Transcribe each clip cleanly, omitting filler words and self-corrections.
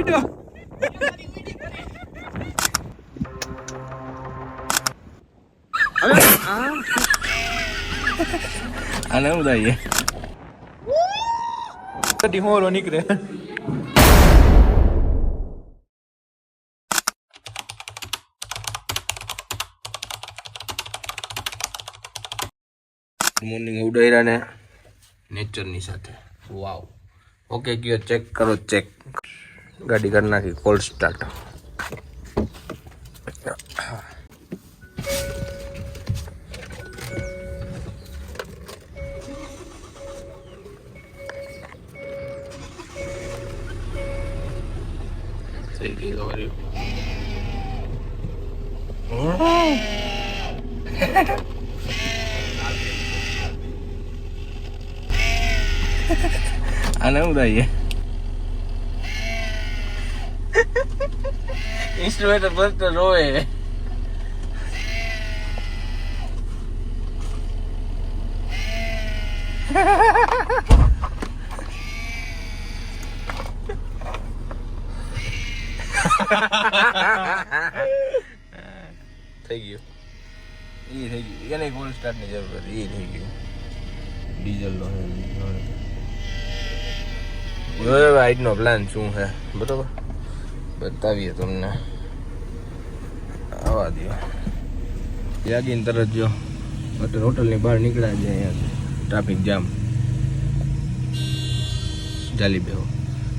ઉડ્યો આને ઉડાઈએ કદી હોરો નીકળે મોર્નિંગ ઉડાયરા ને નેચરની સાથે વાવ ઓકે ગયો ચેક કરો ચેક ગાડી કરી નાખી કોલ્ડ સ્ટાર્ટ થઈ ગઈ તમારી આને ઉડાઈએ ઇન્સ્ટ્રુમેન્ટ બસ રોવે થઈ ગયું એ થઈ ગયું એને કોલ સ્ટાર્ટ ની જરૂર હતી એ થઈ ગયું ડીઝલ નો આજનો પ્લાન શું છે બરોબર બતાવીએ તમને આવવા દો જાગીને તરત જો હોટલની બહાર નીકળ્યા છે અહીંયા ટ્રાફિક જામ ચાલી બેહો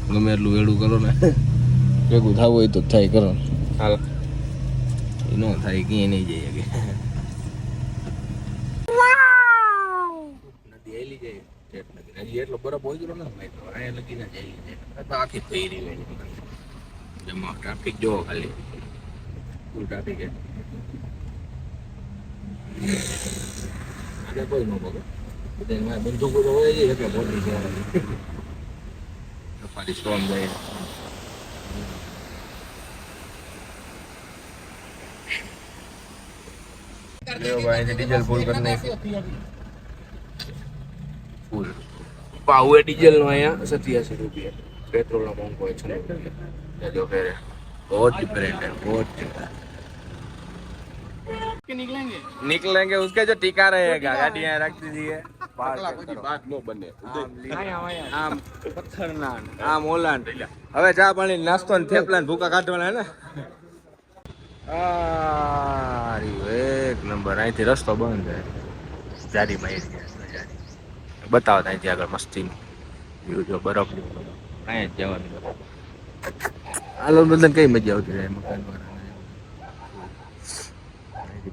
ગમે એટલું વેડું કરો ને ભેગું થવું હોય તો થાય કરો ને હાલ એ ન થાય ક્યાંય નહીં જઈએ કે નદી હેલી જાય હજી એટલો બરફ હોય ગયો ને અહીંયા લગી ના જાય આખી થઈ રહી હોય જમા ટ્રાફિક જોવો ખાલી ફૂલ ટ્રાફિક હે કોઈ ન બગડે બધા બંદૂકો તો હોય એટલે મોટી સફારી સ્ટોમ જાય ભાઈ ડીઝલ ફૂલ કરને ફૂલ ભાવ है डीजल नो यहाँ 87 रुपया पेट्रोल ना मोंगो है 6 रुपया जो फिर बहुत डिफरेंट है बहुत निकलेंगे उसके जो टिका रहेगा गाड़ी यहाँ रख दीजिए बात नो बने आम पत्थर नान आम ओलान હવે ચા પાણી નાસ્તો ને થેપલા ને ભૂકા કાઢવાના હે ને એક નંબર અહીંથી રસ્તો બંધ છે જારી માં બતાવો ત્યાંથી આગળ મસ્તી વ્યૂ જો બરફ અહીંયા જ જવાનું હાલો બધાને કઈ મજા આવતી રહે મકાન વાળા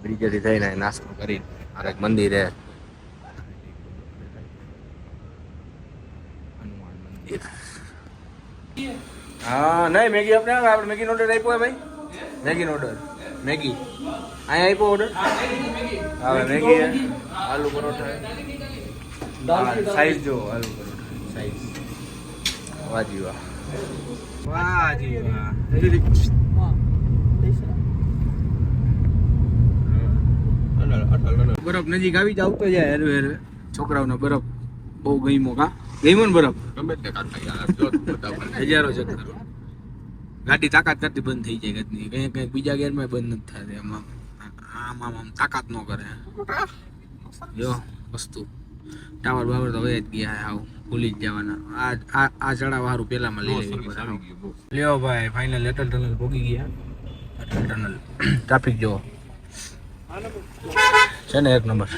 બ્રિજેથી થઈને નાસ્તો કરી આ એક મંદિર હે હનુમાન મંદિર હા નહીં મેગી આપણે મેગી નો ઓર્ડર આપ્યો ભાઈ મેગી નો ઓર્ડર મેગી અહીંયા આપ્યો ઓર્ડર હવે મેગી આલુ પરોઠા સાઈઝ જો આલુ પરોઠા સાઈઝ વાહ જી વાહ વાહ જી વાહ બરફ નજીક આવી જ આવતો જાય હરવે હરવે છોકરાઓને બરફ બહુ ગમ્યો કા ગમ્યો ને બરફ ગમે તે હજારો ચક્કર ગાડી તાકાત કરતી બંધ થઈ જાય ગતની કઈ બીજા ગેરમાં બંધ નથી થતી આમ આમ તાકાત ન કરે જો વસ્તુ ટાવર બાવર તો હવે જ ગયા હાવ ભૂલી જ જવાના આ ચડાવ હારું પેલામાં લઈ લેવી લ્યો ભાઈ ફાઇનલ અટલ ટનલ ભોગી ગયા અટલ ટનલ ટ્રાફિક જો છે ને એક નંબર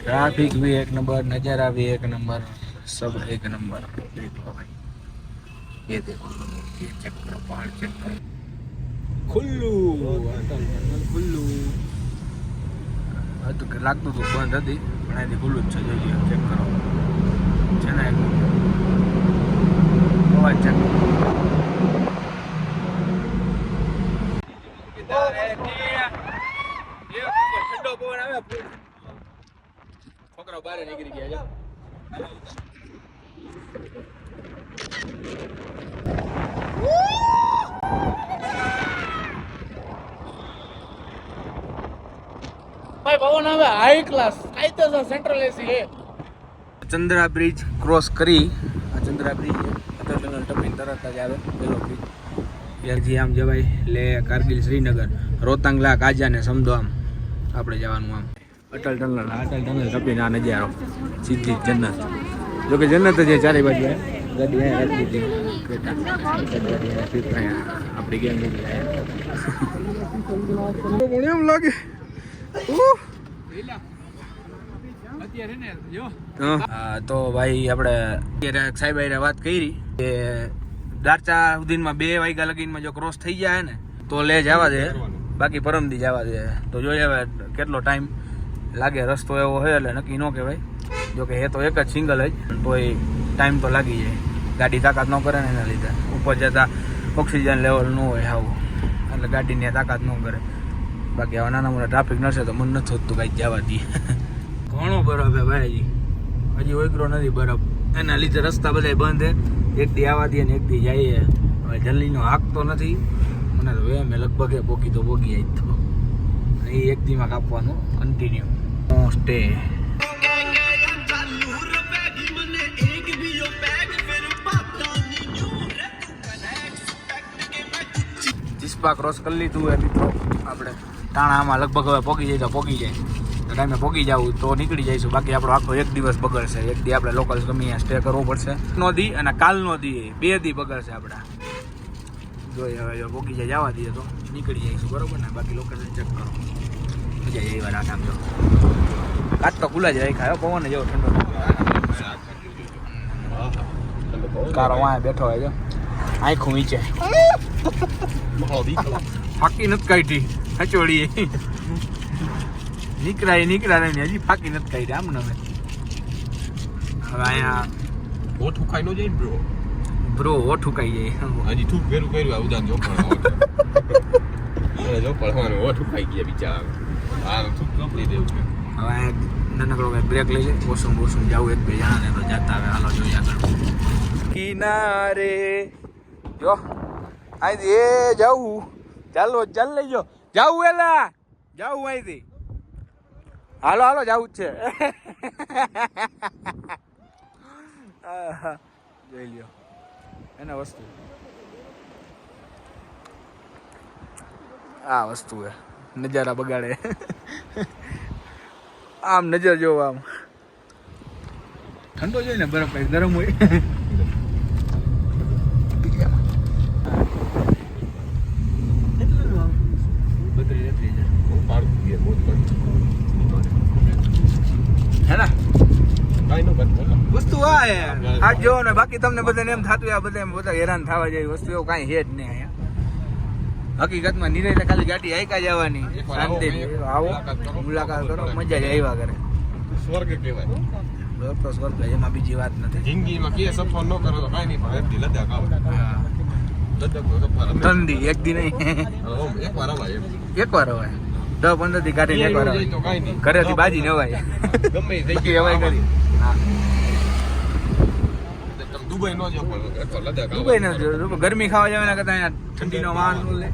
ट्रैफिक भी एक नंबर नजारा भी एक नंबर सब एक नंबर देखो भाई ये देखो ये चेक करो पहाड़ चेक करो खुल्लू खुल्लू तो लागતું તો બંધ હતી પણ આથી ખુલ્લું જ છે જોઈએ ચેક કરો છે ને અવાજ ચેક ઠંડો પવન આવે છોકરાઓ બહાર નીકળી ગયા છે ભાઈ પવન આવે હાઈ ક્લાસ કાયદેસર સેન્ટ્રલ એસી છે ચંદ્રા બ્રિજ ક્રોસ કરી આ ચંદ્રા બ્રિજ અટલ ટનલ ટપીને તરત જ આવે પેલો બ્રિજ. ત્યારથી આમ જવાય લે કારગિલ શ્રીનગર રોહતાંગલા કાજા ને સમદો આમ આપણે જવાનું આમ અટલ ટનલ ટપીને આ નજારો સીધી જન્નત. જોકે જન્નત જ ચારે બાજુ ગાડી અહીંયા રાખી દીધી બેટા આપણી ગેમ નીકળી એમ લાગે તો ભાઈ આપણે અત્યારે સાહેબ વાત કરી કે દારચા સુધીમાં 2 વાગ્યા લગીનમાં જો ક્રોસ થઈ જાય ને તો લે જવા દે, બાકી પરમદી જવા દે. તો જોઈએ હવે કેટલો ટાઈમ લાગે. રસ્તો એવો હોય એટલે નક્કી ન કહેવાય. જોકે એ તો એક જ સિંગલ જ, તો એ ટાઈમ તો લાગી જાય. ગાડી તાકાત ન કરે ને એના લીધે ઉપર જતા ઓક્સિજન લેવલ ન હોય આવું, એટલે ગાડીની તાકાત ન કરે. બાકી હવે નાના મોટા ટ્રાફિક નડશે તો મને નથી થતું કાંઈ જવા દઈએ. ઘણો બરફ હે ભાઈ, હજી ઓગરો નથી બરફ. એના લીધે રસ્તા બધા બંધ હે. એક દી આવવા દઈએ ને એક દી જઈએ. હવે જલ્દીનો હાક તો નથી મને તો મેં લગભગ એ પોગી આવી તો એ એક દીમાં કાપવાનું કન્ટિન્યુ સ્ટે. ચિસ્પા ક્રોસ કરી લીધું હોય મિત્રો આપણે ટાણામાં. લગભગ હવે પોગી જાય તો પોગી જાય. ટાઈમે પોગી જવું તો નીકળી જઈશું. બાકી આપણો આખો એક દિવસ બગડશે. એક દી આપણે લોકલ્સ ગમે ત્યાં સ્ટે કરવો પડશે. નો દી અને કાલનો દી 2 દી બગડશે આપણા. જોઈએ હવે જો પોગી જાય જવા દઈએ તો નીકળી જઈશું, બરોબર ને. બાકી લોકેશન ચેક કરો, મજા જાય એવા રાખ. આમ તો કાચ તો ખુલ્લા જ રાખ્યા, પવન જેવો ઠંડો કારો વાંહે બેઠો હોય જો આંખું નીચે ફાકી નથી કાઢી હચોડી નીકળાય ને હજી ફાકી નથી કાઢી. આમ ને હવે અહીંયા ઓઠું ખાઈ નો જાય બ્રો ઓઠું ખાઈ જાય. હજી થૂક ભેરું કર્યું આ ઉદાન જો પણ ઓઠું ખાઈ ગયા બિચારા. આ થૂક કપડી દેવું. હવે નાનકડો કંઈક બ્રેક લઈ લે. વોશરૂમ જવું એક બે જણા ને તો જતા આવે. હાલો જોઈએ આગળ કિનારે જો અહીંથી એ જવું. ચાલો ચાલ લઈ જો જવું એલા જવું અહીંથી. હાલો જવું જ છે. જોઈ લ્યો એને વસ્તુ આ વસ્તુ હે નજારા બગાડે. આમ નજર જોવો આમ ઠંડો જોઈ ને બરફ ગરમ હોય. વસ્તુ આ જો ને. બાકી તમને બધાને એમ થતું આ બધા હેરાન થવા જાય વસ્તુ એવું કાંઈ છે જ નહીં અહીંયા. હકીકતમાં નિરાતે ખાલી ગાડી આયકા જવાની, શાંતિ આવો મુલાકાત કરો, મજા જ આવ્યા કરે. સ્વર્ગ કહેવાય. તો સ્વર્ગ એમાં બીજી વાત નથી. જિંદગીમાં કે સફર ન કરો તો કાંઈ નહીં, પણ એટલી લદ્દાખ આવો. ઠંડી એક દી નહીં, એકવાર અવાય. 10-15 થી ગાડી એકવાર ઘરેથી બાજી નવાય ગમે થઈ હવાય કરી. દુબઈ નો જો પણ લદ્દાખ દુબઈ ન જો ગરમી ખાવા જવાના કરતા અહીંયા ઠંડીનો વાહન લે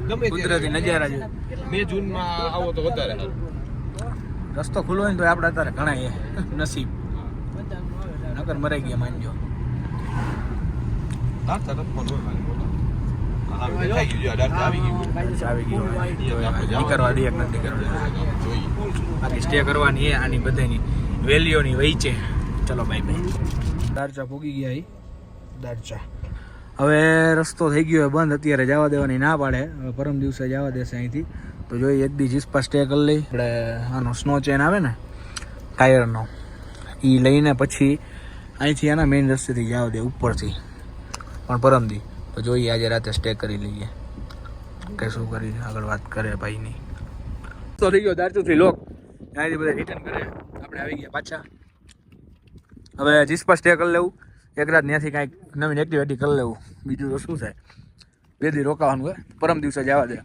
ગમે કુદરતી નજારા છે. મે જૂનમાં આવો તો વધારે રસ્તો ખુલ્લો હોય ને તો આપણે અત્યારે ઘણા નસીબ નકર મરાઈ ગયા માનજો. બાકી સ્ટે કરવાની આની બધાની વેલીઓની વહી છે. ચલો બાય બાય. દારચા પૂગી ગયા દારચા. હવે રસ્તો થઈ ગયો બંધ, અત્યારે જવા દેવાની ના પાડે. હવે પરમ દિવસે જવા દેશે અહીંથી. તો જોઈએ એક દી ચિસ્પા સ્ટે કરી લઈ. આપણે આનો સ્નો ચેન આવે ને ટાયરનો એ લઈને પછી અહીંથી આના મેઇન રસ્તેથી જવા દે ઉપરથી પણ પરમદી. તો જોઈએ આજે રાતે સ્ટે કરી લઈએ કે શું કરી આગળ વાત કરે ભાઈની. તો થઈ ગયો દારચુથી લોક, અહીંથી બધા રિટર્ન કરે. આપણે આવી ગયા પાછા. હવે ચિસ્પા સ્ટે કરી લેવું એક રાત, ત્યાંથી કાંઈક નવીન એક્ટિવિટી કરી લેવું. બીજું તો શું થાય, 2 દી રોકાવાનું હોય. પરમ દિવસે જવા દે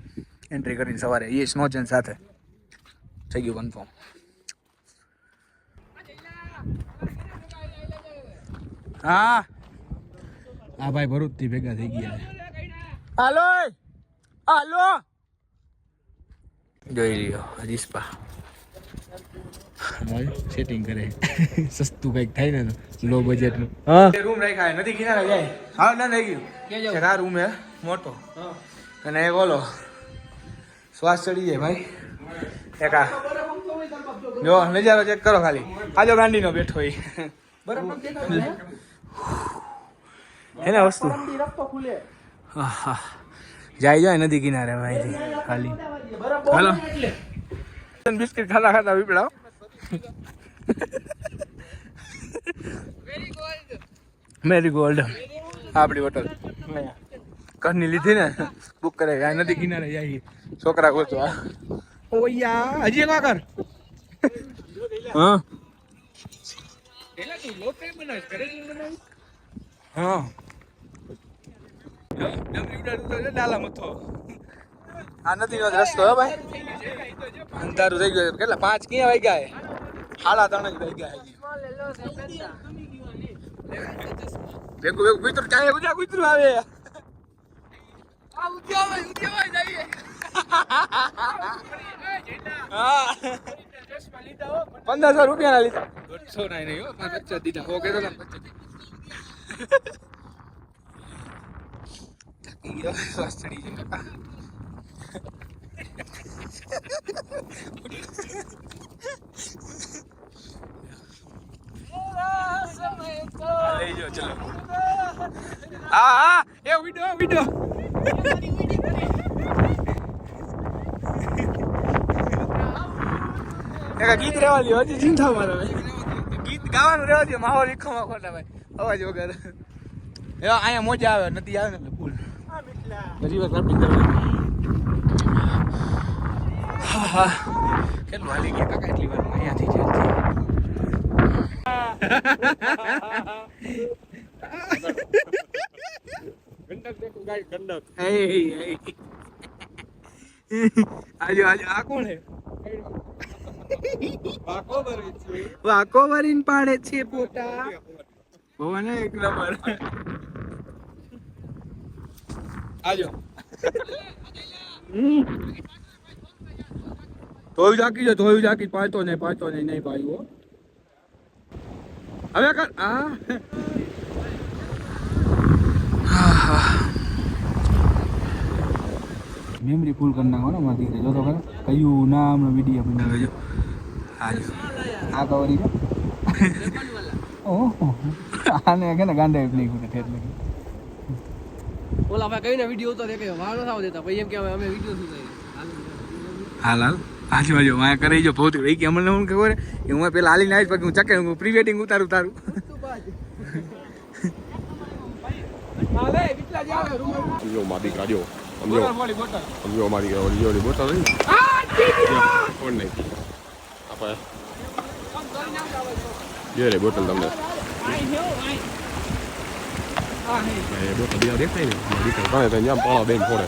એન્ટ્રી કરીને સવારે એ સ્નો ચેન સાથે. થઈ ગયું કન્ફર્મ. હા ભાઈ ભરૂચથી ભેગા થઈ ગયા. હાલો જોઈ લ્યો ચિસ્પા. સેટિંગ કરે સસ્તું કંઈક થાય ને તો લો બજેટનું. હા રૂમ રાખ્યા નથી કિનારે જાય. હા ના થઈ ગયું કે આ રૂમ હે મોટો અને એક ઓલો શ્વાસ ચડી જાય ભાઈ. એક આ જો નજારો ચેક કરો ખાલી. આજો ગાંડીનો બેઠો એ હે ને વસ્તુ જાય નદી કિનારે ભાઈ ખાલી. હાલો બિસ્કિટ ખાતા ખાતા પીપળાઓ. મેરી ગોલ્ડ આપણી હોટલ ઘરની લીધી ને બુક કરે આ નદી કિનારે જાય છોકરા ગોતવા. ઓયા હજી એક કર. હા હા ડાલા મથો આ નદીનો જ રસ્તો હે ભાઈ. અંધારું થઈ ગયું. કેટલા 5 ક્યાં વાગ્યા? 3:30 જ વાગ્યા. ભેગું ભેગું કૂતરું ચાલે કૂતરું આવે. હા 1500 રૂપિયા લીધા. 150 ના નહીં 50 દીધા. હો કે થાકી ગયો શ્વાસ ચડી ગયો. લઈ જાઓ ચલો. હા હા એ વિડિયો ગીત રેવા દો. હજી ચિંતા મારો ગીત ગાવાનું રેવા દો. માહોલ ઈખોમાં ખોટા ભાઈ અવાજ વગર. અહીંયા મોજા આવે નથી આવે ને ફૂલ રિવર ક્રાફ્ટિંગ કરવાની. હા હા કેટલું હાલી ગયા કાકા એટલી વાર અહીંયાથી આજો આ કોણ હે? વાકો ભરીને પાડે છે પોતા. ભવન એક નંબર. આજો ધોયું જાકી પાડતો નહીં નહીં પાડ્યો હવે કર. મેમરી ફૂલ કરી નાખો ને મારી દીકરી. જો તો ખરા કયું નામ વિડીયો બનાવે જો. આ કવરી છે. ઓહો આને કે ને ગાંડા નહીં કુટે ઠેર નહીં. ઓલા ભાઈ કઈ ના વિડીયો તો દેખે વાળો થાવ દેતા પછી એમ કે અમે વિડીયો શું કરીએ. હાલ આજુ માયા કરી જો ભૌતિક રહી કે અમને હું ખબર કે હું પેલા હાલીને આવીશ પછી હું ચકે હું પ્રી વેડિંગ ઉતારું તારું. સમજો મારી ગાડીઓ સમજો મારી ઓલી બોટલ નહીં કોણ નહીં આપણે જે રે બોટલ તમને બોટલ દેખાય ને મારી કાંઈ તો જામ પાળા બેન ફોડે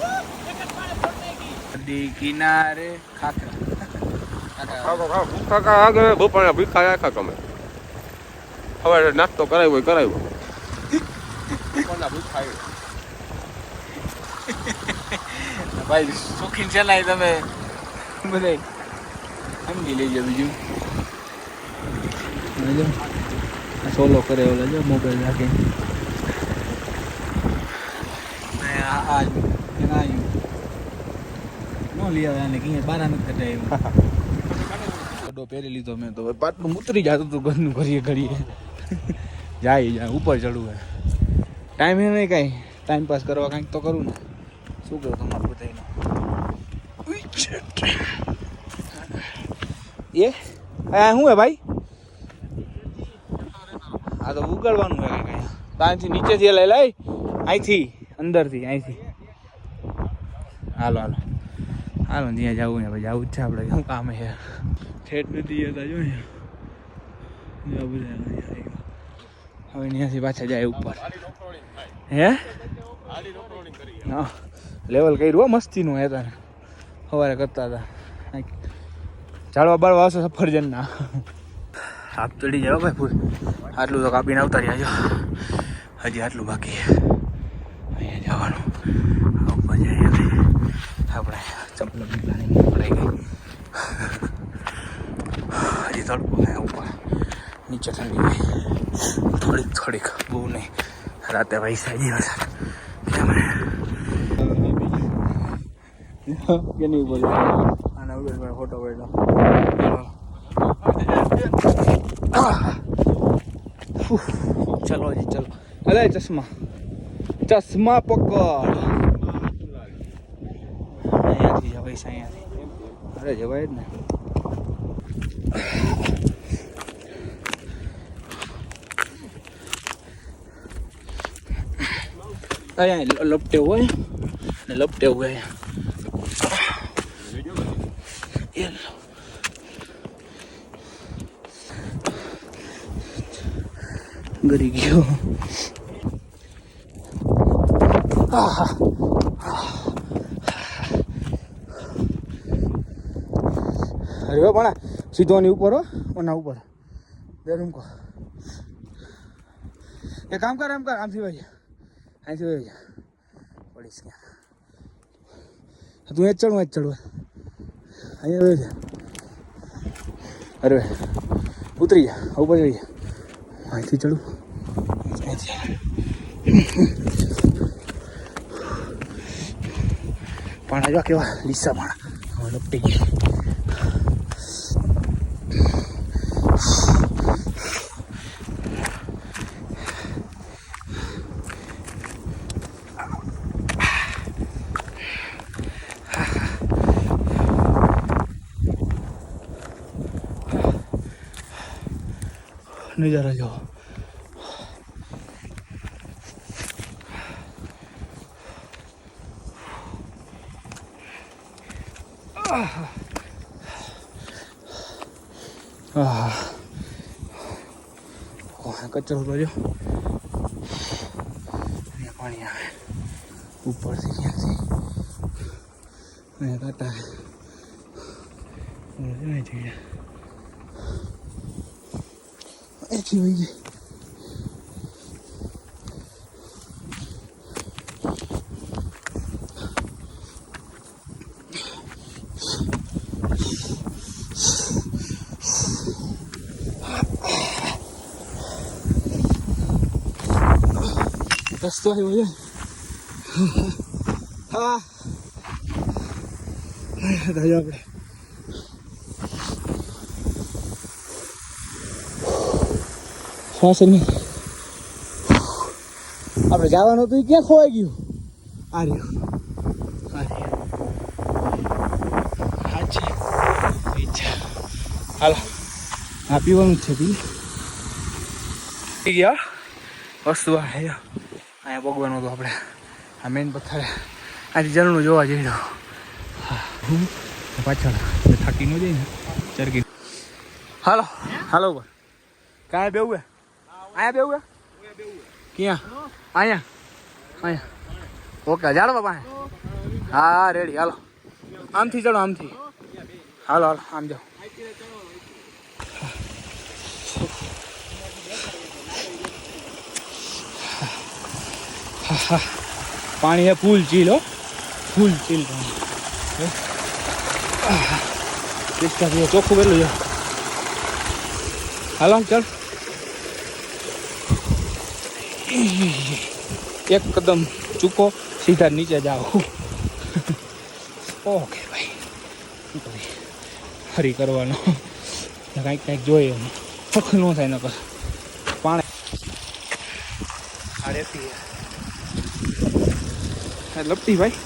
નદી કિનારે ખાખરા કાકા આગળ બપોરના ભીખા રાખ્યા તમે હવે નાસ્તો કરાવ્યો કોના ભીખા ભાઈ સુખીન છે ને તમે બધે સમજી લેજો. બીજું સોલો કરે ઓલા જો મોબાઈલ રાખે નો લઈ આવે આને કઈ બારા નથી કટાય પહેરી લીધો મેં તો પાટલું ઉતરી જતું હતું ઘરનું ઘડીએ જાય ઉપર ચડવું હે. ટાઈમ એ નહીં કાંઈ ટાઈમ પાસ કરવા કાંઈક તો કરું ને. શું કહું તમારું બધાને એ શું હે ભાઈ? આ તો ઉગાડવાનું હે કાંઈ ત્યાંથી નીચેથી લઈ અહીંથી અંદરથી અહીંથી. હાલો જ્યાં જવું ને ભાઈ જવું જ છે આપણે. શું કામ છે ઠેઠ નથી જતા જો ને બધા હવે ત્યાંથી પાછા જાય ઉપર. હે હા લેવલ કર્યું મસ્તીનું હે તને સવારે કરતા હતા. ઝાડવા બાળવા આવશે સફરજનના. સાપ ચડી જાય ભાઈ ફૂલ. આટલું તો કાપીને આવતા રહ્યા જો. હજી આટલું બાકી અહીંયા જવાનું. ઉપર જઈએ આપણે ચપલ પીપલાની પડાઈ ગઈ. હજી તો તડકો હે ઉપર, નીચે ઠંડી હોય થોડીક બહુ નહીં. રાતે વૈસા દિવસ કે નહીં બોલ આના વગર ફોટો પડ્યો. ચલો જી ચલો. અલે ચશ્મા પકડ. અહીંયાથી જવાય છે, અહીંયાથી. અરે જવાય જ ને. અહીંયા લપટે હોય ને લપટે હોય ગરી ગયો. અરે પણ સીધો ની ઉપર હો, ઓના ઉપર બે રૂમ કો. એ કામ કર આમથી ભાઈ, અહીંથી ભાઈ પડીશ ક્યાં. તું એ જ ચડવા અહીંયા છે. અરે ઉતરી જા, ઉપર જઈ જા. અહીંથી ચડું, પણ જો કેવા લીસા પણ લપટી ગઈ. નજારા જો. કચરો તો જો પાણી આવે ઉપરથી ક્યાંથી કાંટા એથી વહી ગઈ. રસ્તો આવ્યો છે. હા દાદા આપણે શ્વાસ નહીં. આપણે જવાનું હતું ક્યાં ખોવાઈ ગયું. આ રહ્યું હાલો આ પીવાનું જ છે. પી ગયા વસ્તુ આ હે. અહીંયા ભગવાનું હતું આપણે. આ મેન પથ્થર આથી ઝરણું જોવા જઈ રહ્યો. હું પાછળ થાકી ન જાય ને ચરકી. હાલો હાલો ઉપર કાંઈ બેવું હે. અહીંયા બેવું હે. ક્યાં? અહીંયા ઓકે જાડવા પાસે. હા રેડી. હાલો આમથી ચડો આમથી. હાલો આમ જાઓ. પાણી है फूल चील हो, फूल चील इसका भी चोखू कर लो जो. हालो चल एक कदम चूको सीधा नीचे जाओ. ओके भाई हरी करवानो કંઈક જોઈએ ફખ ન થાય નકર પાણી હારેથી લપટી ભાઈ.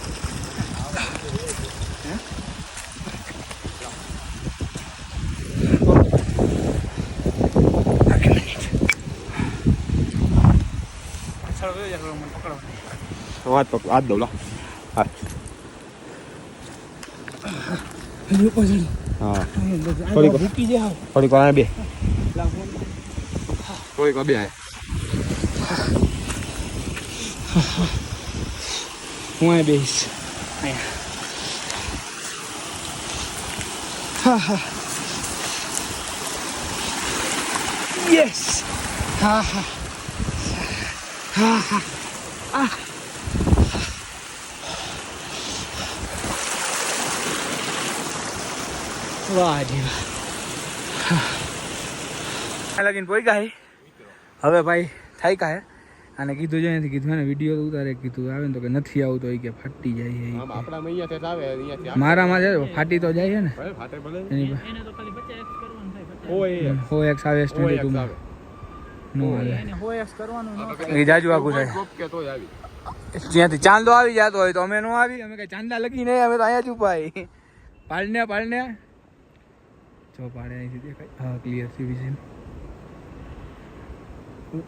હાથ પકડો, હાથ દો લો. હાથ હા થોડીક ભૂકી જાય. થોડીક વાર બે થોડીક વાર બે હું અહીં બેસીશ. અહીંયા યસ. હા હા હા હા આ વાહ જી વાહ. લગીને પોઈ ગયા હવે ભાઈ થાય કાંઈ અને કીધું છે અહીંથી કીધું ને વિડીયો ઉતારે કીધું આવે ને તો કે નથી આવતો એ કે ફાટી જાય એ કે. મારામાં છે ફાટી તો જાય છે ને એની હો એક્સ આવે S22 માં નો હાલે એ જાજુ આખું થાય જ્યાંથી ચાંદો આવી જતો હોય તો અમે નો આવી અમે કઈ ચાંદા લગી નહીં અમે તો અહીંયા જ ઉપાય પાડને જો પાડે અહીંથી દેખાય હા ક્લિયર સી વિઝન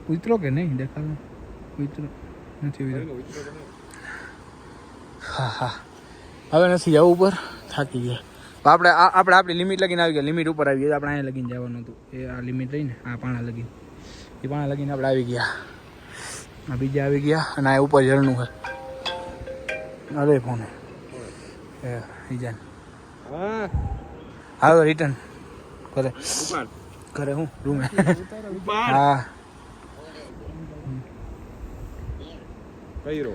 ઉતરો કે નહીં દેખાતો ઉતરો નથી હા હા હવે નથી જવું ઉપર થાકી ગયા આપણે આપણી લિમિટ લગીને આવી ગયા લિમિટ ઉપર આવી ગયા આપણે અહીંયા લગીને જવાનું હતું એ આ લિમિટ રહીને આ પાણા લગીને એ પાણા લગીને આપણે આવી ગયા આ બીજા આવી ગયા અને આ ઉપર ઝરણું છે અરે ફોન એ બીજા હા રિટર્ન કરે હું રૂમે હા કઈરો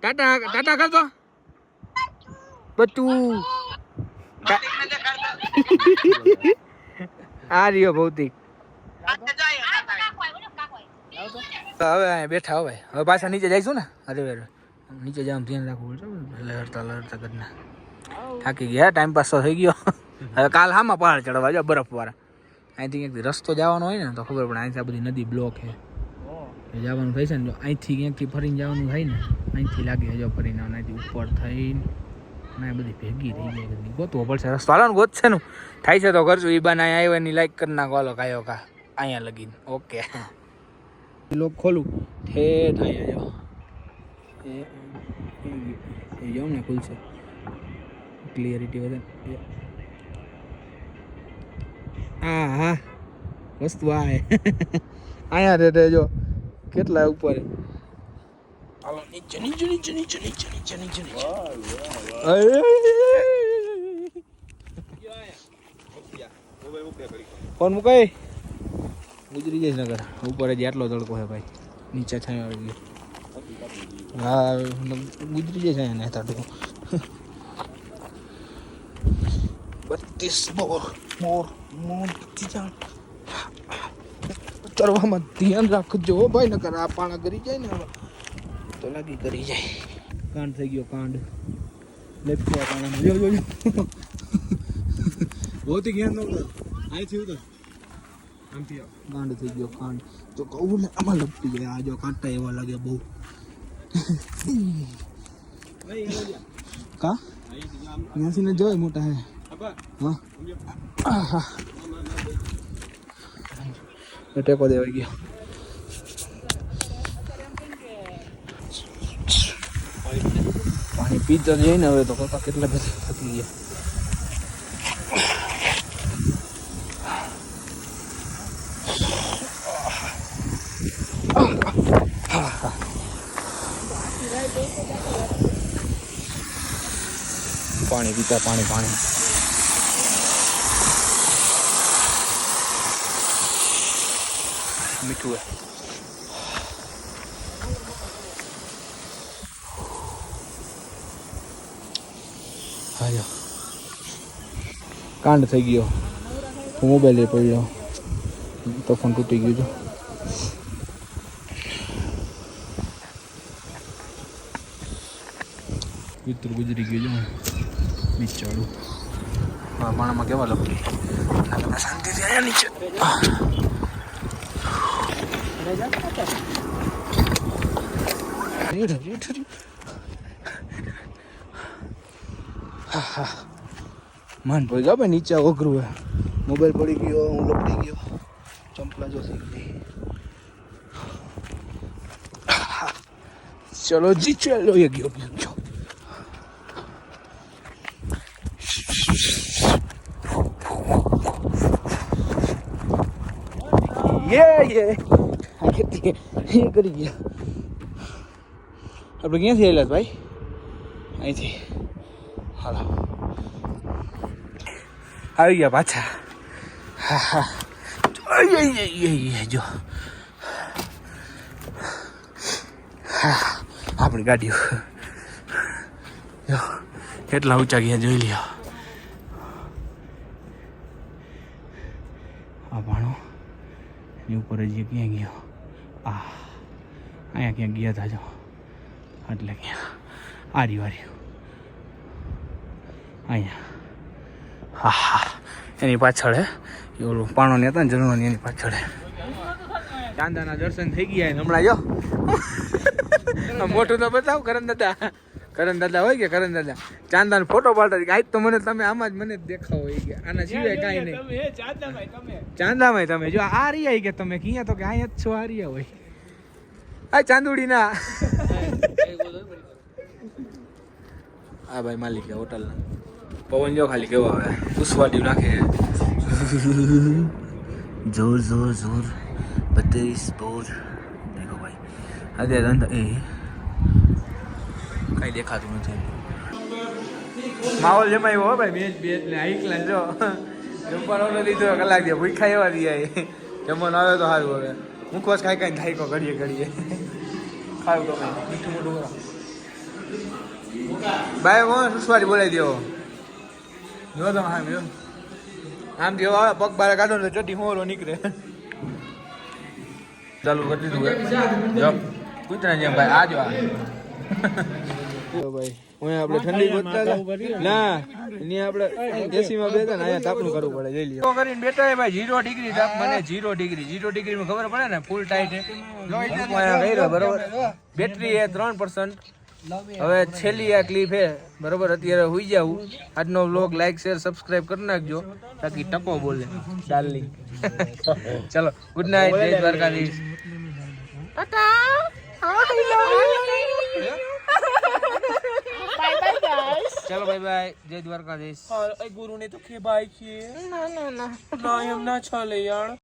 ટાટા કરતો બચ્ચું આ રહ્યો ભૌતિક હવે બેઠા હવે પાછા નીચે જઈશું ને અરે નીચે જવાનું ધ્યાન રાખવું પડશે લહેરતા કરીને થાકી ગયા ટાઈમ પાસ તો થઈ ગયો હવે કાલ હામાં પહાડ ચડવા જાવ બરફવાળા અહીંથી ક્યાંકથી રસ્તો જવાનો હોય ને તો ખબર પડે અહીંથી આ બધી નદી બ્લોક છે જવાનું થાય છે ને જો અહીંથી ક્યાંકથી ફરીને જવાનું થાય ને અહીંથી લાગે જો ફરીને અહીંથી ઉપર થઈને ના બધી ભેગી થઈ જાય બધી ગોતવો પડશે રસ્તો હાલો ને ગોતશે નું થાય છે તો કરશું એ બાને અહીંયા આવ્યો એની લાઈક કરી નાખો હાલો કાયો કા અહીંયા લગીને ઓકે લોક ખોલું ઠેઠ અહીંયા જાઓ એ જાઉં ને ખુલશે ક્લિયરિટી વધે હા હા વસ્તુ આ અહીંયા રે જો કેટલા ઉપર હાલો નીચે ફોન મુકાય ગુજરી જઈશ નગર ઉપર જ આટલો તડકો છે ભાઈ નીચે છાંયો આવી ગયો હા ગુજરી જઈશ અહીંયા તડકો 32 મોર ચડવામાં ધ્યાન રાખજો ભાઈ નકર આ પાણા કરી જાય ને તો લાગી કરી જાય કાંડ થઈ ગયો કાંડ લેફ્ટ પાણામાં જો ભૌતિક જ્ઞાન નો અહીંથી ઉતર આમથી કાંડ થઈ ગયો કાંડ તો કહું ને આમાં લપટી જાય આ જો કાંટા એવા લાગે બહુ કા ત્યાંથી ને જોય મોટા હે હા ટેકો દેવાઈ ગયો પાણી પીતો જઈએ ને હવે તો પપ્પા કેટલા બધા થકી ગયા પાણી પીતા પાણી મીઠું હાજો કાંડ થઈ ગયો મોબાઈલ એ પડ્યો તો ફોન તૂટી ગયો છે મિત્ર ગુજરી ગયો છે બિચારું હા પાણામાં કેવા લપટી શાંતિથી આવ્યા નીચે માન ભાઈ ગા ભાઈ નીચે ઓઘરું હે મોબાઈલ પડી ગયો હું લપટી ગયો ચંપલા જો થઈ ગઈ ચલો જી ચલો એ ગયો ये કરી ગયા આપણે ક્યાંથી આવેલા ભાઈ અહીંથી હાલો આવી ગયા પાછા. હા હા જો હા આપણી ગાડીઓ જો કેટલા ઊંચા ગયા જોઈ લ્યો. આ ભાણો એની ઉપર હજી ક્યાં ગયો? અહીંયા ક્યાંક ગયા હતા જો, એટલે ક્યાં આર્યું અહીંયા. હા હા એની પાછળ હે ઓલું પાણો ને હતા ને જણવાની એની પાછળ હે. ચાંદાના દર્શન થઈ ગયા હમણાં જો. મોટું તો બતાવ કરણ દાદા હોય કે કરણ દાદા ચાંદાનો ફોટો પાડતા આજ તો મને તમે આમાં જ મને જ દેખાવો હોય કે આના સિવાય કાંઈ નહીં. ચાંદામાં તમે જો આ રહ્યા કે તમે ક્યાં તો કે અહીંયા જ છો આ રહ્યા હોય. આ ચાંદુડી ના આ ભાઈ માલિક હોટલના પવન જો ખાલી કેવો આવે ઉસવાટી નાખે. જોર જોર જોર 32 બોર દેખો ભાઈ. આજે ધંધા એ કઈ દેખાતું નથી. માહોલ જમાયો હો ભાઈ. મેચ ને હાઈ ક્લાસ જો જમવાનો ઓર્ડર લીધો કલાક દે ભૂખા એવા રહ્યા જમવાનું આવે તો સારું. હવે મુખવાસ ખાઈ ખાઈને થાયકો ઘડીએ ખાવું તો મીઠું મોટું કરો ભાઈ. કોણ સુસવાડી બોલાવી દેવો જો તમે આમ જો આમ જેવો આવે પગ બારે કાઢો ને ચટી હોરો નીકળે. ચાલુ કરી દીધું જો કૂતરા જેમ ભાઈ આ જો ભાઈ હું આપણે ઠંડી ગોતતા ના ને આપણે એસીમાં બેઠા ને અહીંયા તાપણું કરવું પડે. જઈ લ્યો કરીને બેઠા હે ભાઈ 0 ડિગ્રી તાપ. મને 0 ડિગ્રીમાં ખબર પડે ને ફૂલ ટાઈટ હે બરોબર. બેટરી હે 3%. હવે છેલ્લી આ ક્લિપ હે બરોબર. અત્યારે હુઈ જાઉં. આજનો વ્લોગ લાઈક શેર સબસ્ક્રાઇબ કરી નાખજો તાકી ટકો બોલે ડાર્લિંગ. ચલો ગુડ નાઇટ. જય દ્વારકાધીશ. ચલો બાય બાય. જય દ્વારકાધીશ. ગુરુ ને તો ખેબાઈ છે ના એમ ના ચાલે યાર.